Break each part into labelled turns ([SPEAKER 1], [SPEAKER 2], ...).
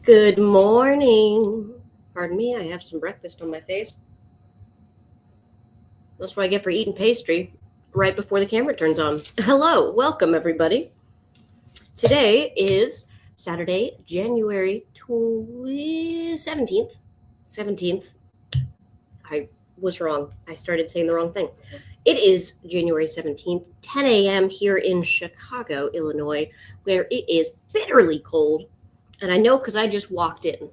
[SPEAKER 1] Good morning. Pardon me, I have some breakfast on my face. That's what I get for eating pastry right before the camera turns on. Hello, welcome everybody. Today is Saturday, January 17th. 17th. I was wrong. I started saying the wrong thing. It is January 17th, 10 a.m. here in Chicago, Illinois, where it is bitterly cold. And I know because I just walked in.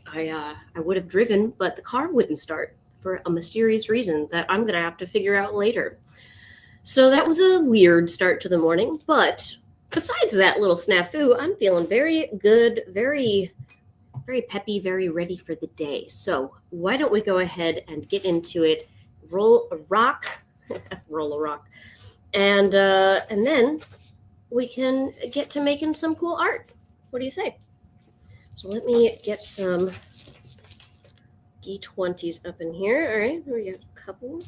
[SPEAKER 1] I would have driven, but the car wouldn't start for a mysterious reason that I'm going to have to figure out later. So that was a weird start to the morning. But besides that little snafu, I'm feeling very good, very peppy, very ready for the day. So why don't we go ahead and get into it? Roll a rock, and then we can get to making some cool art. What do you say? So let me get some D20s up in here. All right, we got a couple.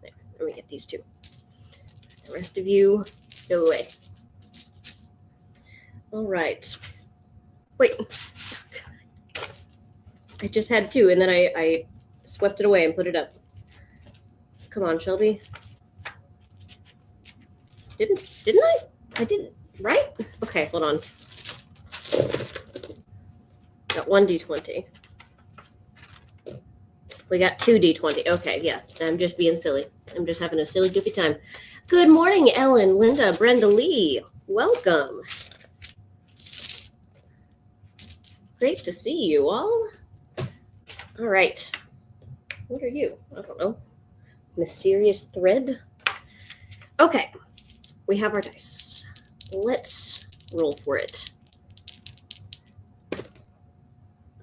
[SPEAKER 1] There, let me get these two. The rest of you, go away. All right. Wait. I just had two, and then I swept it away and put it up. Come on, Shelby. Didn't I? I didn't, right? Okay, hold on. Got one D20. We got two D20. Okay, yeah. I'm just being silly. I'm just having a silly, goofy time. Good morning, Ellen, Linda, Brenda Lee. Welcome. Great to see you all. All right. What are you? I don't know. Mysterious thread. Okay. We have our dice. Let's roll for it.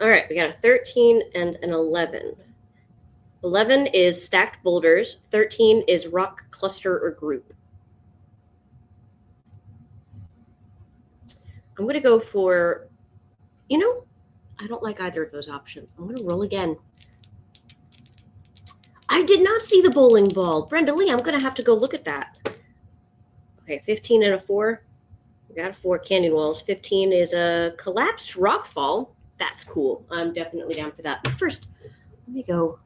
[SPEAKER 1] All right. We got a 13 and an 11. 11 is stacked boulders. 13 is rock cluster or group. I'm going to go for, I don't like either of those options. I'm going to roll again. I did not see the bowling ball. Brenda Lee, I'm going to have to go look at that. Okay, 15 and a 4. We got a 4 canyon walls. 15 is a collapsed rock fall. That's cool. I'm definitely down for that. But first, let me go.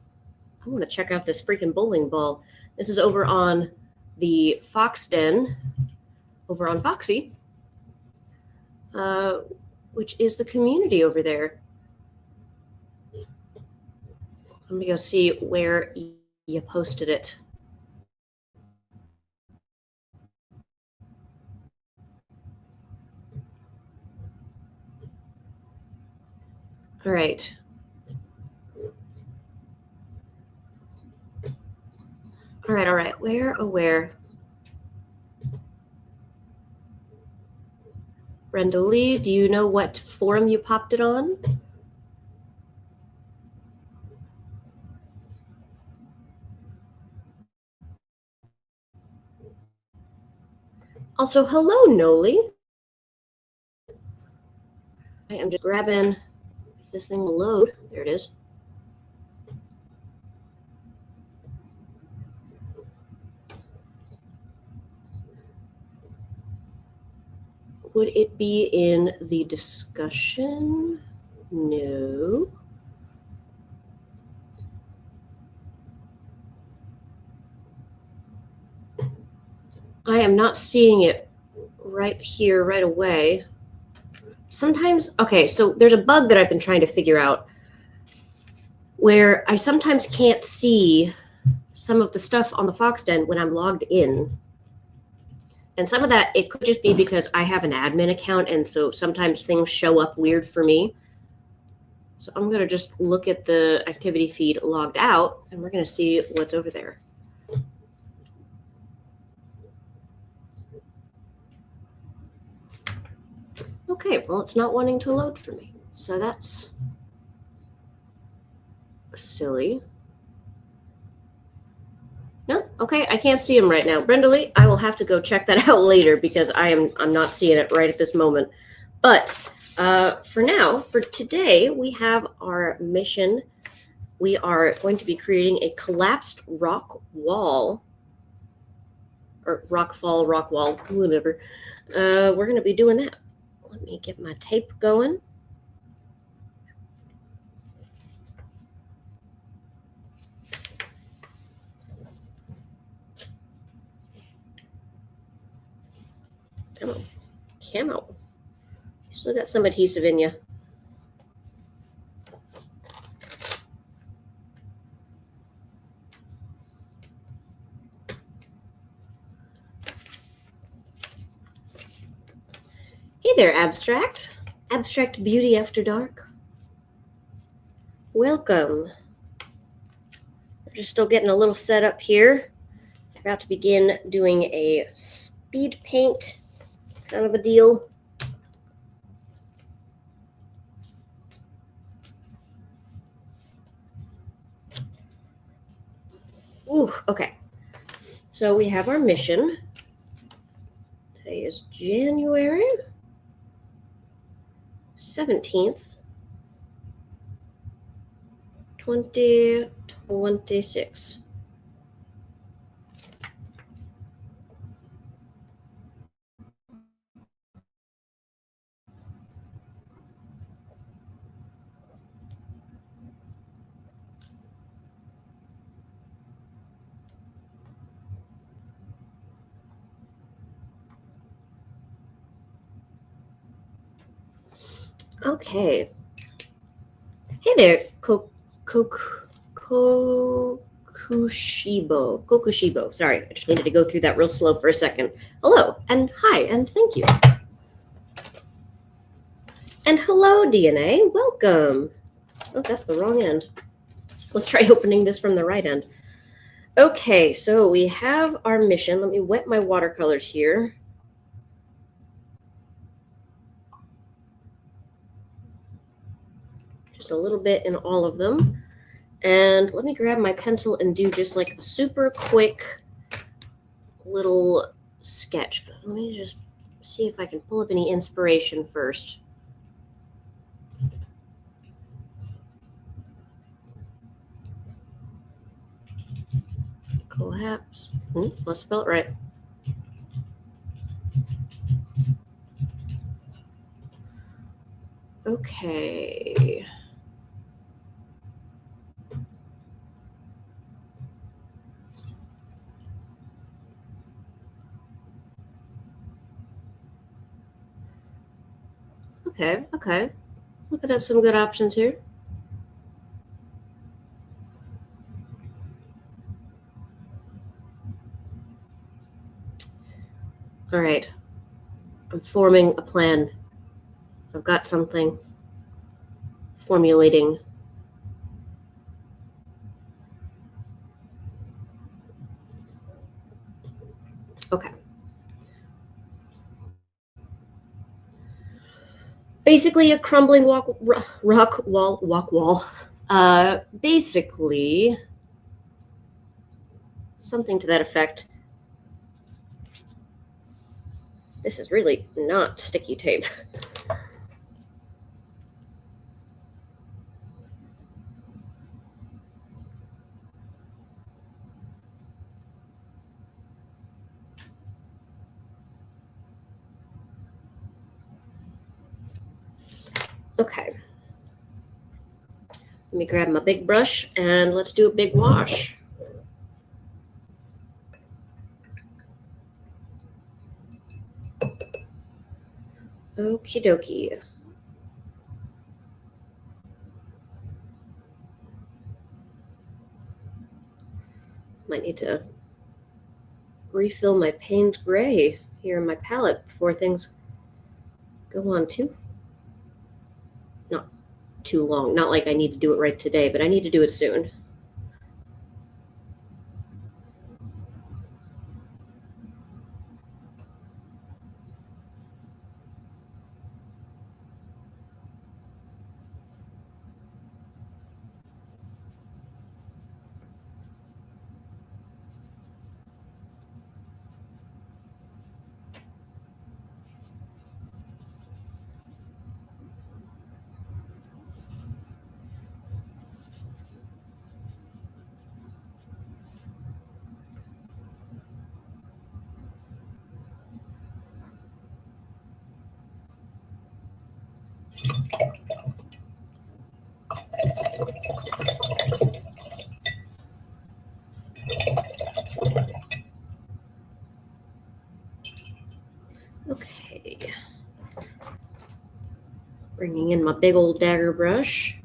[SPEAKER 1] I want to check out this freaking bowling ball. This is over on the Fox Den, over on Foxy, which is the community over there. Let me go see where you posted it. All right. All right. Where? Brenda Lee, do you know what forum you popped it on? Also, hello, Noli. I am just grabbing, if this thing will load. There it is. Would it be in the discussion? No. I am not seeing it right here, right away. Sometimes, okay, so there's a bug that I've been trying to figure out where I sometimes can't see some of the stuff on the Fox Den when I'm logged in. And some of that, it could just be because I have an admin account, and so sometimes things show up weird for me. So I'm going to just look at the activity feed logged out, and we're going to see what's over there. Okay, well, it's not wanting to load for me. So that's silly. No? Okay, I can't see him right now. Brenda Lee, I will have to go check that out later because I'm not seeing it right at this moment. But for now, for today, we have our mission. We are going to be creating a collapsed rock wall. Or rock fall, rock wall, whatever. We're going to be doing that. Let me get my tape going. camo. You still got some adhesive in you. Hey there, Abstract. Abstract Beauty After Dark. Welcome. We're just still getting a little set up here. About to begin doing a speed paint kind of a deal. Ooh, okay. So we have our mission. Today is January 17th, 2026. Okay. Hey there, Kokushibo. Sorry, I just needed to go through that real slow for a second. Hello, and hi, and thank you. And hello, DNA. Welcome. Oh, that's the wrong end. Let's try opening this from the right end. Okay, so we have our mission. Let me wet my watercolors here. Just a little bit in all of them. And let me grab my pencil and do just like a super quick little sketch. But let me just see if I can pull up any inspiration first. Collapse. Let's spell it right. Okay. Okay. Looking at some good options here. All right. I'm forming a plan. I've got something. Formulating. Okay. Basically a crumbling rock wall. Basically something to that effect. This is really not sticky tape. Okay. Let me grab my big brush and let's do a big wash. Okie dokie. Might need to refill my Payne's Gray here in my palette before things go on not too long. Not like I need to do it right today, but I need to do it soon. Okay. Bringing in my big old dagger brush.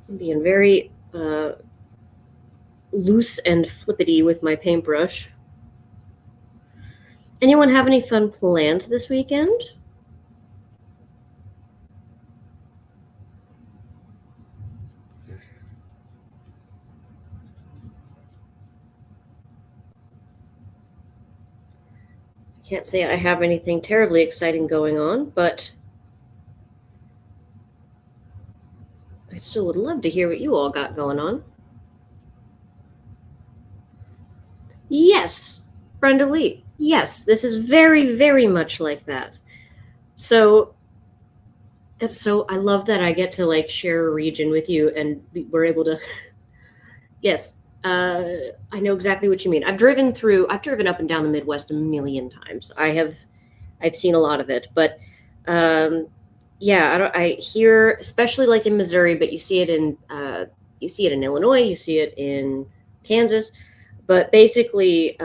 [SPEAKER 1] I'm being very loose and flippity with my paintbrush. Anyone have any fun plans this weekend? I can't say I have anything terribly exciting going on, but I still would love to hear what you all got going on. Yes, Brenda Lee. Yes, this is very, very much like that. So I love that I get to like share a region with you, and we're able to. Yes, I know exactly what you mean. I've driven up and down the Midwest a million times. I've seen a lot of it, but um, yeah, I hear, especially like in Missouri, but you see it in Illinois, you see it in Kansas, but basically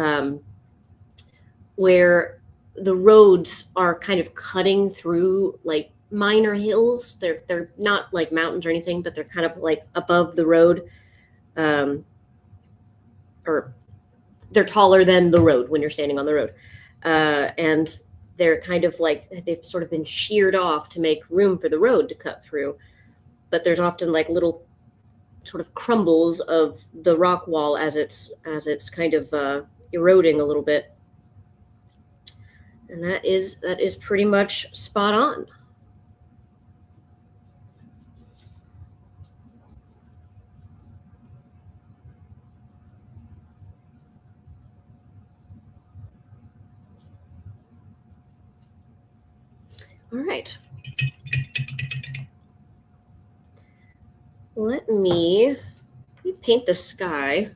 [SPEAKER 1] where the roads are kind of cutting through like minor hills. They're not like mountains or anything, but they're kind of like above the road, um, or they're taller than the road when you're standing on the road, and they're kind of like they've sort of been sheared off to make room for the road to cut through. But there's often like little sort of crumbles of the rock wall as it's kind of eroding a little bit, and that is pretty much spot on. All right. Let me paint the sky.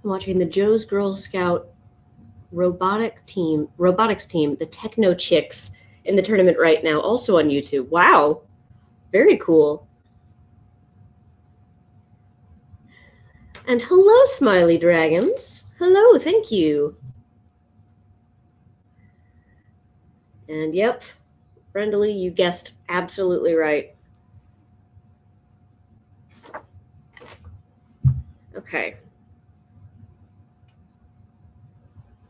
[SPEAKER 1] I'm watching the Joe's Girl Scout robotics team, the Techno Chicks, in the tournament right now, also on YouTube. Wow, very cool. And hello, Smiley Dragons. Hello, thank you. And yep, Brenda Lee, you guessed absolutely right. Okay.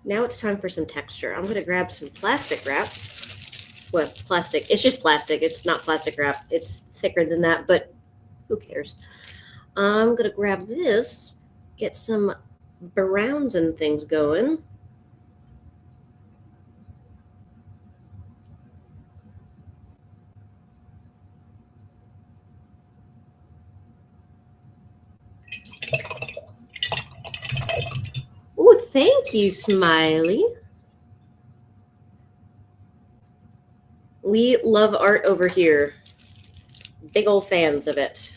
[SPEAKER 1] Now it's time for some texture. I'm going to grab some plastic wrap. Well, plastic. It's just plastic. It's not plastic wrap. It's thicker than that, but who cares? I'm going to grab this, get some browns and things going. Oh, thank you, Smiley. We love art over here. Big old fans of it.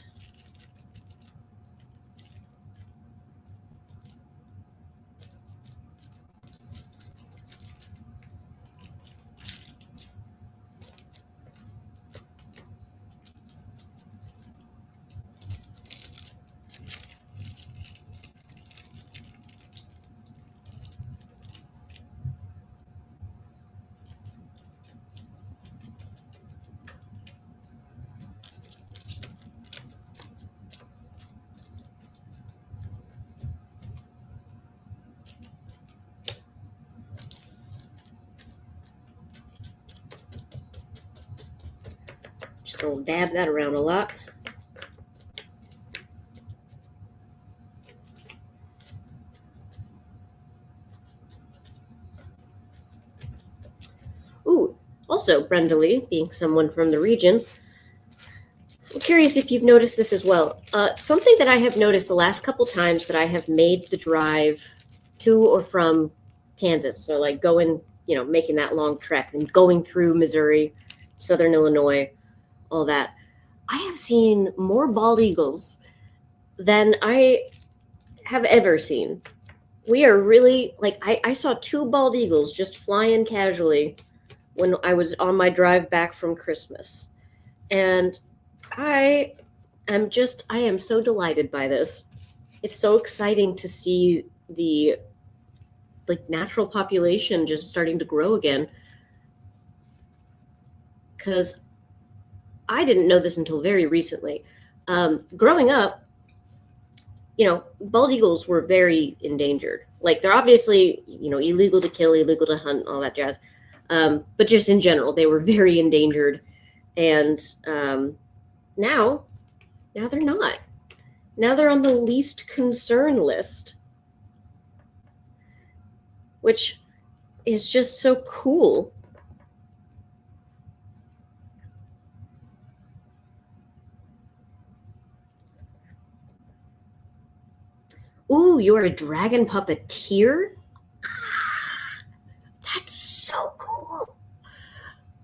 [SPEAKER 1] Just gonna dab that around a lot. Ooh, also, Brenda Lee, being someone from the region, I'm curious if you've noticed this as well. Something that I have noticed the last couple times that I have made the drive to or from Kansas, so like going, making that long trek and going through Missouri, Southern Illinois, all that, I have seen more bald eagles than I have ever seen. We are really, like, I saw two bald eagles just flying casually when I was on my drive back from Christmas. And I I am so delighted by this. It's so exciting to see the natural population just starting to grow again. Because I didn't know this until very recently. Growing up, bald eagles were very endangered. Like, they're obviously, illegal to kill, illegal to hunt, all that jazz. But just in general, they were very endangered. And now they're not. Now they're on the least concern list, which is just so cool. Ooh, you're a dragon puppeteer? That's so cool.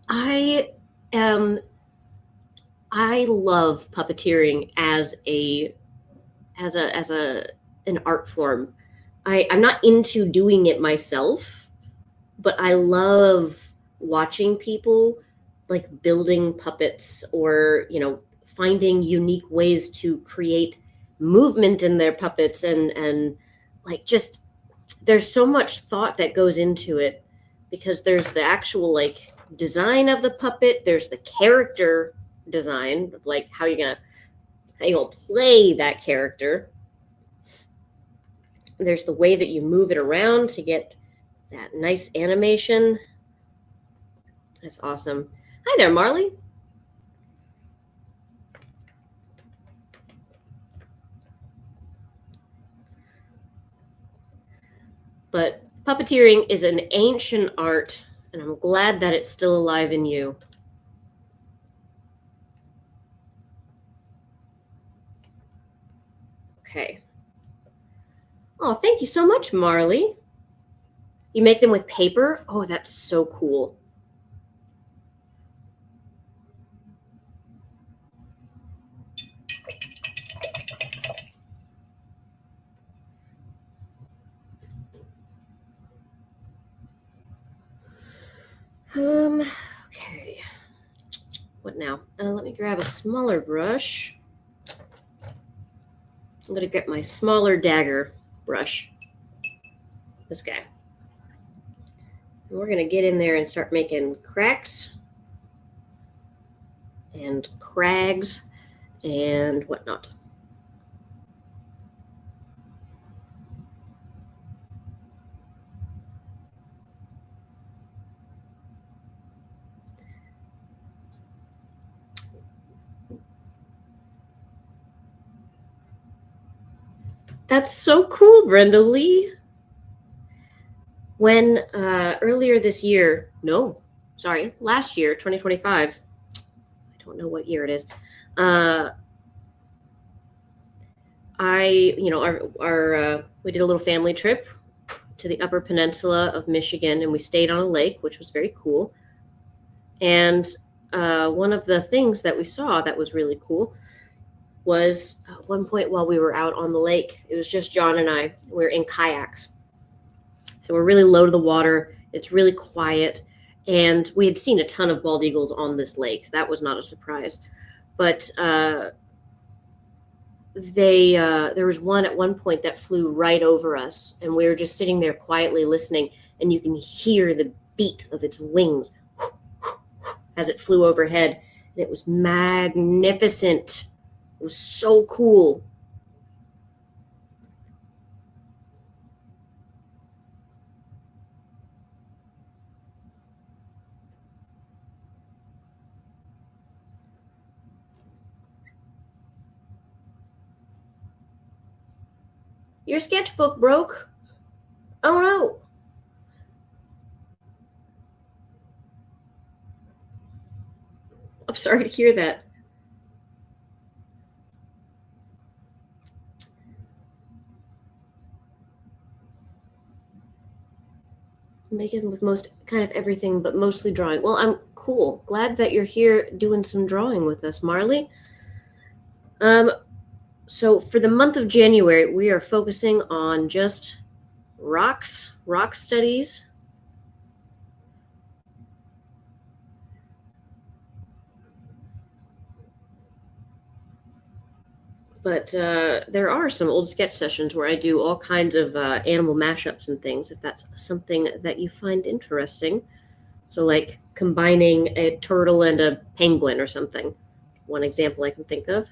[SPEAKER 1] I am I love puppeteering as an art form. I'm not into doing it myself, but I love watching people like building puppets or, finding unique ways to create movement in their puppets and like, just there's so much thought that goes into it, because there's the actual like design of the puppet, there's the character design, like how you're gonna play that character. There's the way that you move it around to get that nice animation. That's awesome. Hi there, Marley. But puppeteering is an ancient art, and I'm glad that it's still alive in you. Okay. Oh, thank you so much, Marley. You make them with paper? Oh, that's so cool. Okay. What now? Let me grab a smaller brush. I'm going to get my smaller dagger brush. This guy. And we're going to get in there and start making cracks and crags and whatnot. That's so cool, Brenda Lee. When earlier this year, last year, 2025, I don't know what year it is, we did a little family trip to the Upper Peninsula of Michigan, and we stayed on a lake, which was very cool. And one of the things that we saw that was really cool was at one point while we were out on the lake, it was just John and I. We were in kayaks. So we're really low to the water. It's really quiet. And we had seen a ton of bald eagles on this lake. That was not a surprise. But there was one at one point that flew right over us. And we were just sitting there quietly listening. And you can hear the beat of its wings as it flew overhead. And it was magnificent. It was so cool. Your sketchbook broke. Oh no. I'm sorry to hear that. Making with most kind of everything, but mostly drawing. Well, I'm cool. Glad that you're here doing some drawing with us, Marley. So for the month of January, we are focusing on just rocks, rock studies. But there are some old sketch sessions where I do all kinds of animal mashups and things, if that's something that you find interesting. So, like combining a turtle and a penguin or something. One example I can think of.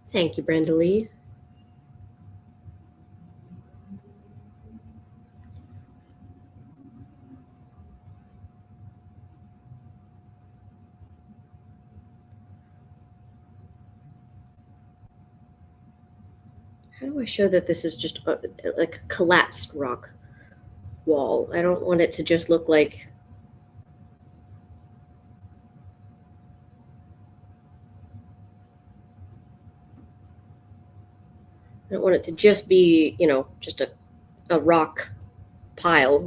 [SPEAKER 1] Thank you, Brenda Lee. How do I show that this is just like a collapsed rock wall? I don't want it to just look like I don't want it to just be, just a rock pile,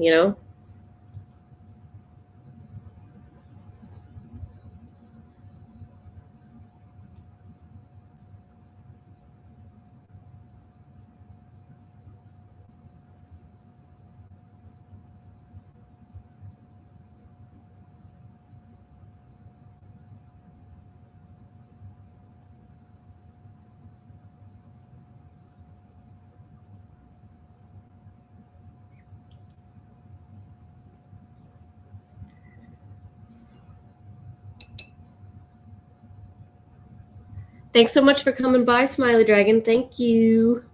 [SPEAKER 1] Thanks so much for coming by, Smiley Dragon. Thank you.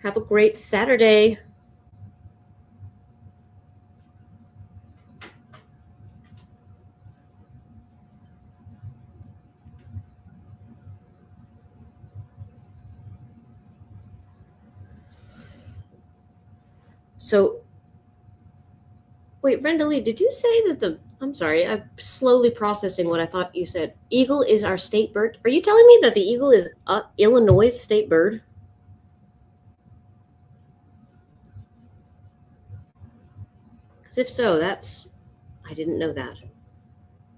[SPEAKER 1] Have a great Saturday. So, wait, Brenda Lee, did you say that I'm sorry, I'm slowly processing what I thought you said. Eagle is our state bird. Are you telling me that the eagle is Illinois' state bird? Because if so, I didn't know that.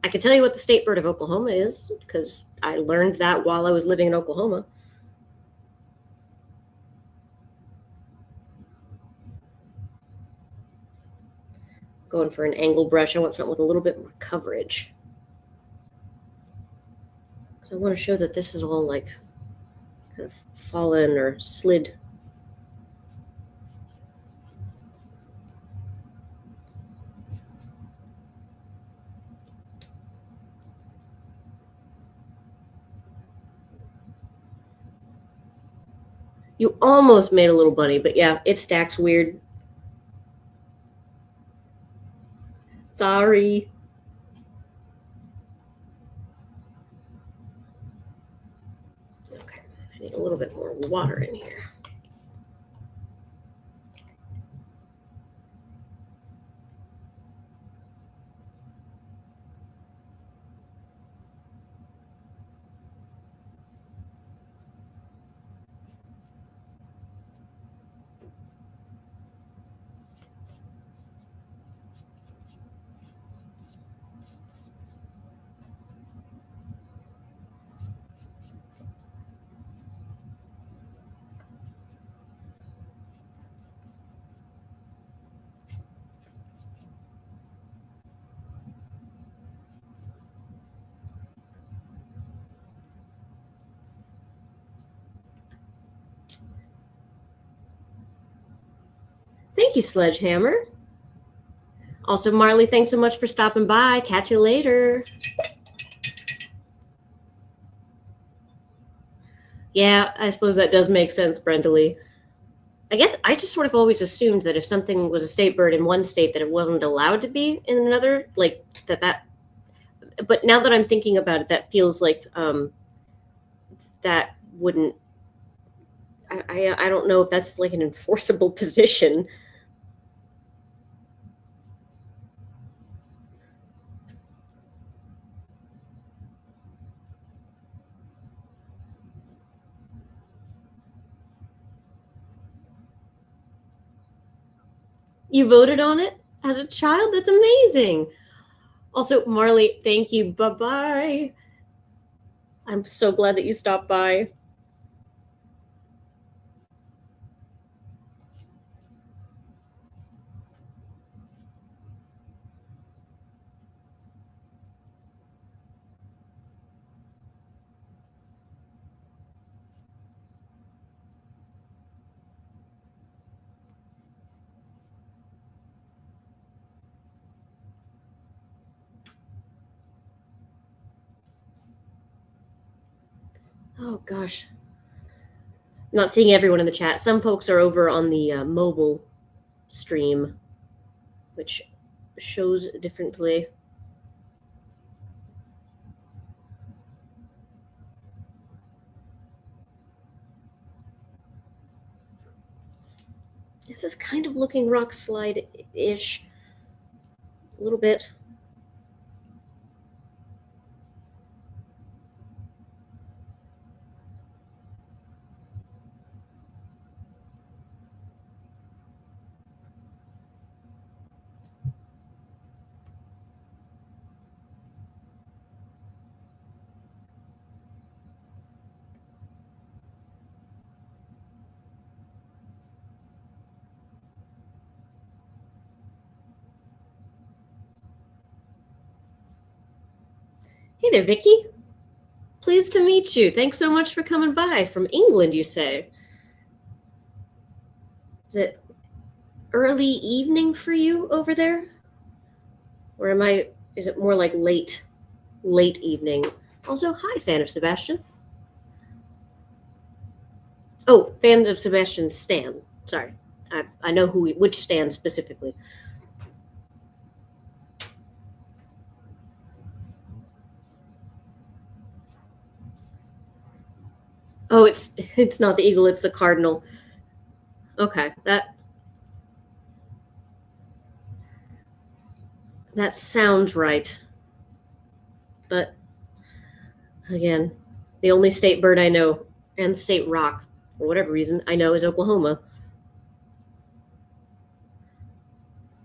[SPEAKER 1] I can tell you what the state bird of Oklahoma is because I learned that while I was living in Oklahoma. Going for an angle brush. I want something with a little bit more coverage. So I want to show that this is all like kind of fallen or slid. You almost made a little bunny, but yeah, it stacks weird. Sorry. Okay, I need a little bit more water in here. Thank you, Sledgehammer. Also, Marley, thanks so much for stopping by. Catch you later. Yeah, I suppose that does make sense, Brenda Lee. I guess I just sort of always assumed that if something was a state bird in one state, that it wasn't allowed to be in another. Like that. But now that I'm thinking about it, that feels like that wouldn't. I don't know if that's like an enforceable position. You voted on it as a child? That's amazing. Also, Marley, thank you. Bye bye. I'm so glad that you stopped by. Oh, gosh. I'm not seeing everyone in the chat. Some folks are over on the mobile stream, which shows differently. This is kind of looking rock slide-ish. A little bit. Hey there, Vicky. Pleased to meet you. Thanks so much for coming by. From England, you say? Is it early evening for you over there? Or is it more like late evening? Also, hi, fan of Sebastian. Oh, fan of Sebastian Stan. Sorry. I know which Stan specifically. Oh, it's not the eagle, it's the cardinal. Okay, that sounds right. But again, the only state bird I know and state rock, for whatever reason, I know is Oklahoma.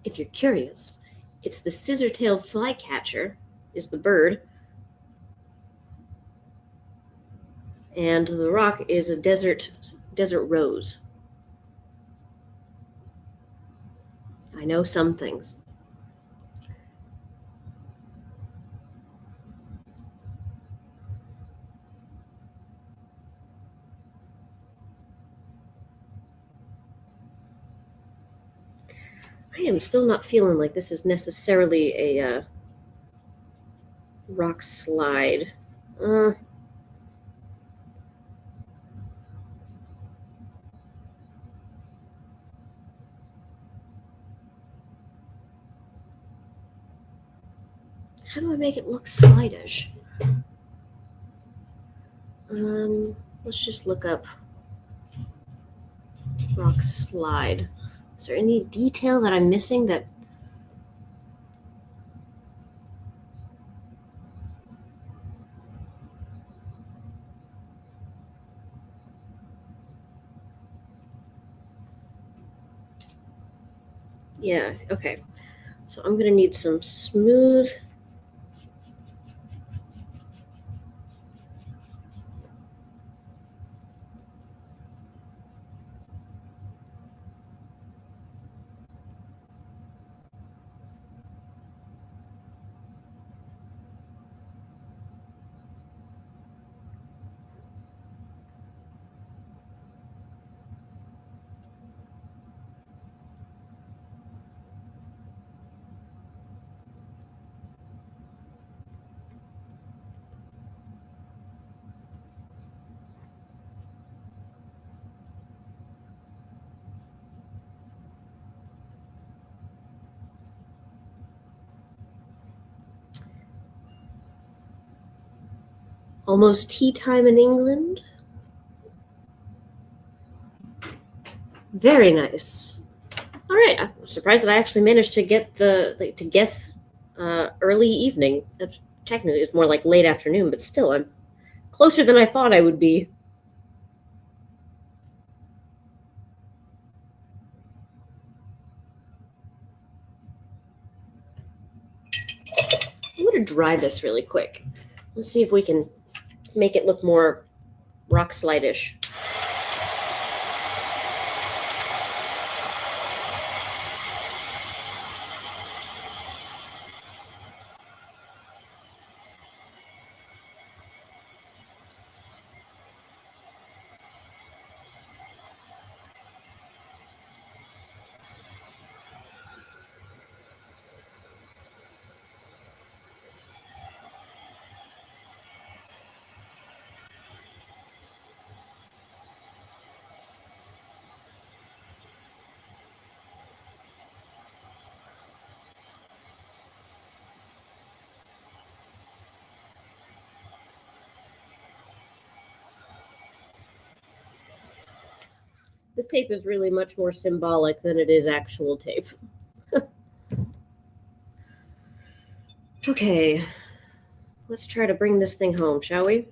[SPEAKER 1] If you're curious, it's the scissor-tailed flycatcher, is the bird, and the rock is a desert rose. I know some things. I am still not feeling like this is necessarily a rock slide. Uh, how do I make it look slidish? Let's just look up rock slide. Is there any detail that I'm missing that? Yeah, okay. So I'm gonna need some smooth. Almost tea time in England. Very nice. All right, I'm surprised that I actually managed to get to guess early evening. That's technically it's more like late afternoon, but still, I'm closer than I thought I would be. I'm gonna dry this really quick. Let's see if we can make it look more rock slide-ish. This tape is really much more symbolic than it is actual tape. Okay, let's try to bring this thing home, shall we?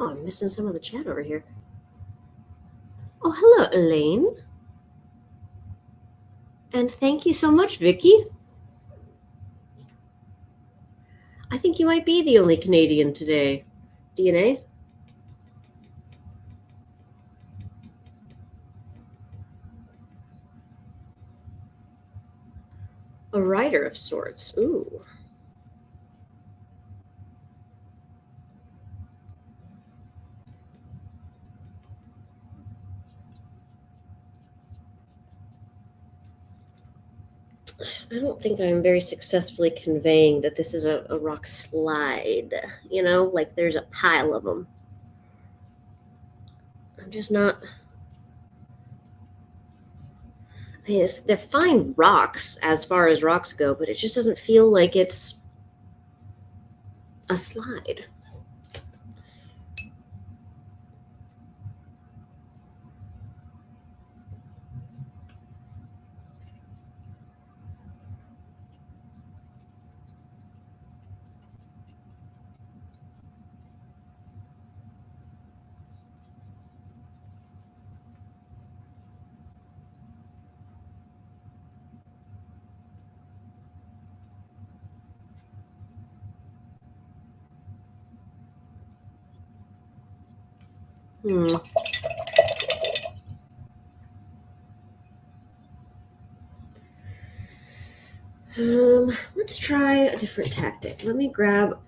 [SPEAKER 1] Oh, I'm missing some of the chat over here. Oh, hello, Elaine. And thank you so much, Vicky. I think you might be the only Canadian today. DNA? A writer of sorts. Ooh. I don't think I'm very successfully conveying that this is a rock slide. You know, like there's a pile of them. I'm just not. I mean, they're fine rocks as far as rocks go, but it just doesn't feel like it's a slide. Hmm. Let's try a different tactic. Let me grab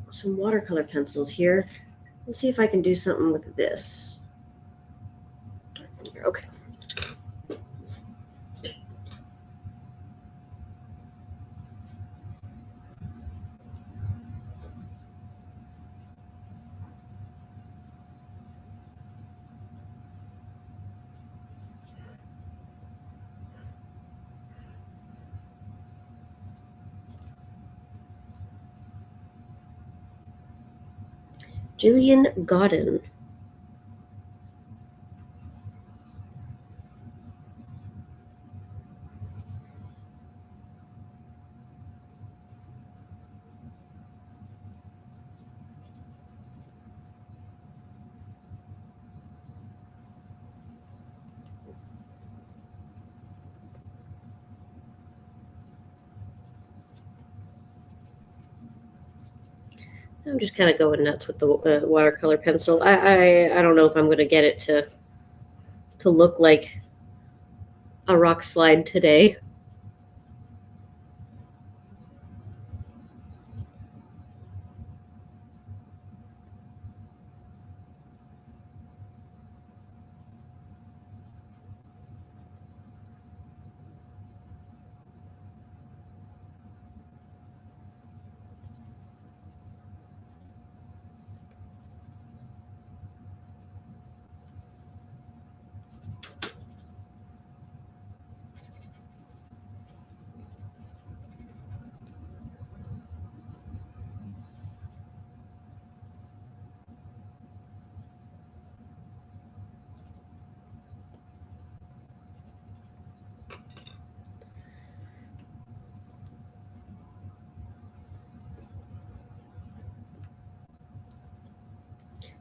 [SPEAKER 1] some watercolor pencils here. Let's see if I can do something with this. Okay. Jillian Godden. I'm just kind of going nuts with the watercolor pencil. I don't know if I'm going to get it to look like a rock slide today.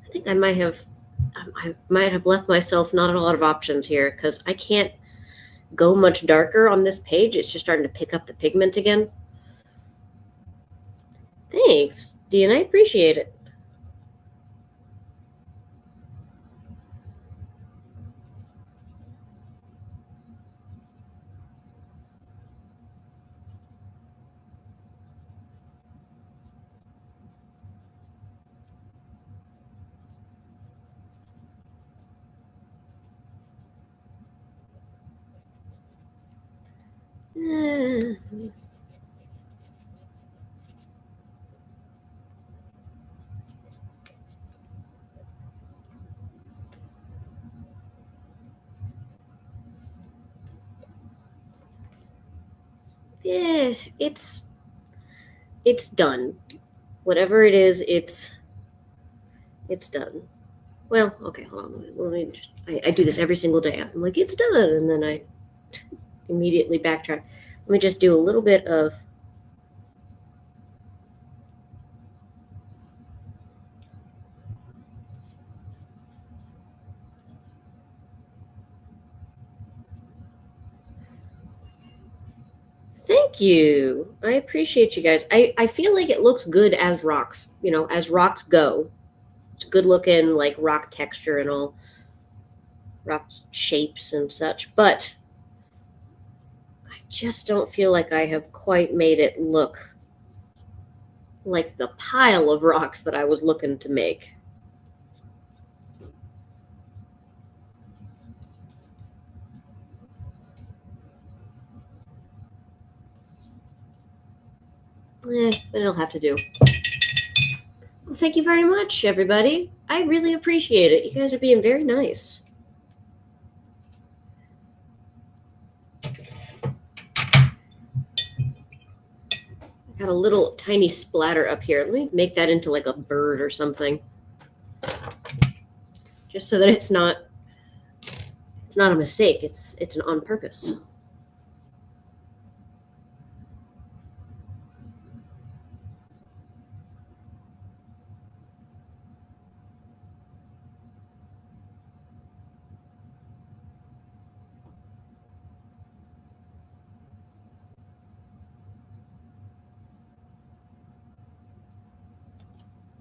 [SPEAKER 1] I think I might have left myself not a lot of options here because I can't go much darker on this page. It's just starting to pick up the pigment again. Thanks, Dean. I appreciate it. Eh. Yeah, it's done. Whatever it is, it's done. Well, okay, hold on. Let me just, I do this every single day. I'm like, it's done, and then I immediately backtrack. Let me just do a little bit of Thank you. I appreciate you guys. I feel like it looks good as rocks, as rocks go. It's good looking, like rock texture and all, rock shapes and such. But I just don't feel like I have quite made it look like the pile of rocks that I was looking to make. But it'll have to do. Well, thank you very much, everybody. I really appreciate it. You guys are being very nice. I got a little tiny splatter up here. Let me make that into like a bird or something. Just so that it's not a mistake. It's an on purpose.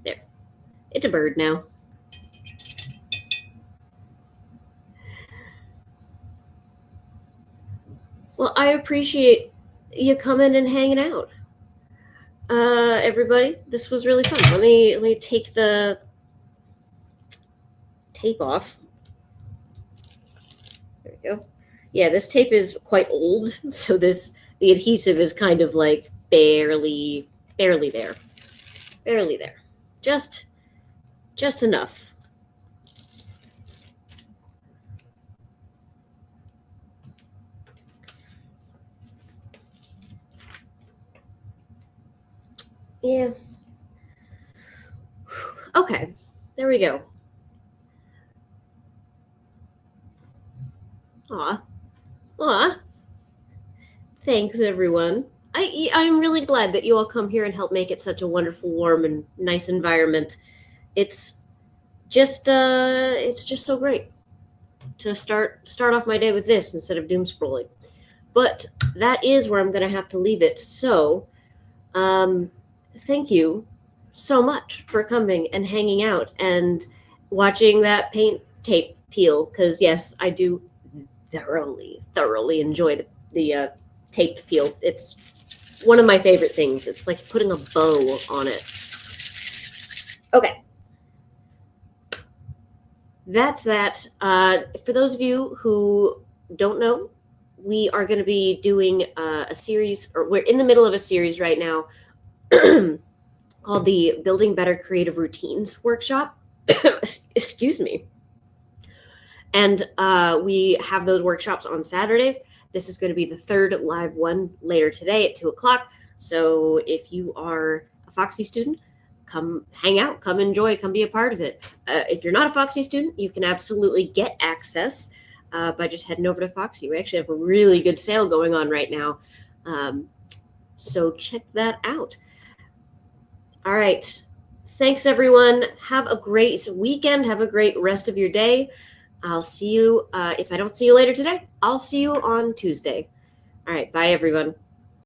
[SPEAKER 1] There. It's a bird now. Well, I appreciate you coming and hanging out. Everybody, this was really fun. Let me take the tape off. There we go. Yeah, this tape is quite old, so the adhesive is kind of like barely there. Barely there. Just enough. Yeah. Okay, there we go. Aw. Thanks, everyone. I'm really glad that you all come here and help make it such a wonderful, warm, and nice environment. It's just so great to start off my day with this instead of doom scrolling. But that is where I'm going to have to leave it. So, thank you so much for coming and hanging out and watching that paint tape peel. Because yes, I do thoroughly enjoy the tape peel. It's one of my favorite things. It's like putting a bow on it. Okay. That's that. For those of you who don't know, we are going to be doing a series, or we're in the middle of a series right now called the Building Better Creative Routines workshop. Excuse me. And we have those workshops on Saturdays. This is going to be the third live one later today at 2:00. So if you are a Foxy student, come hang out, come enjoy, come be a part of it. If you're not a Foxy student, you can absolutely get access by just heading over to Foxy. We actually have a really good sale going on right now. So check that out. All right. Thanks, everyone. Have a great weekend. Have a great rest of your day. I'll see you. If I don't see you later today, I'll see you on Tuesday. All right. Bye, everyone.